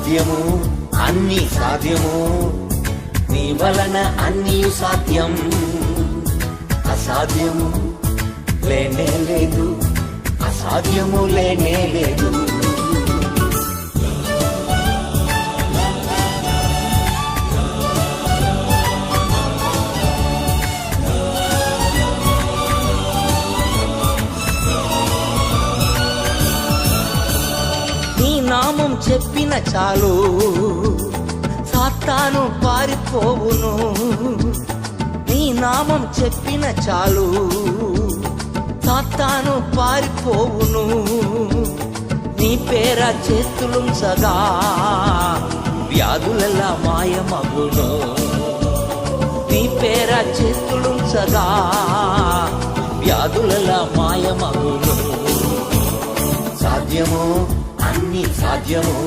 సాధ్యము అన్ని సాధ్యము, నీ వలన అన్నీ సాధ్యం. అసాధ్యము లేనే లేదు, అసాధ్యము లేనే లేదు. నీ నామం చెప్పిన చాలు, సాతాను పారిపోవును. నీ నామం చెప్పిన చాలు, సాతాను పారిపోవును. నీ పేర చేతులుంచగా వ్యాధులెల్లా మాయమగును. నీ పేర చేతులుంచగా వ్యాధులెల్లా మాయమగును. సాధ్యము అన్ని సాధ్యము,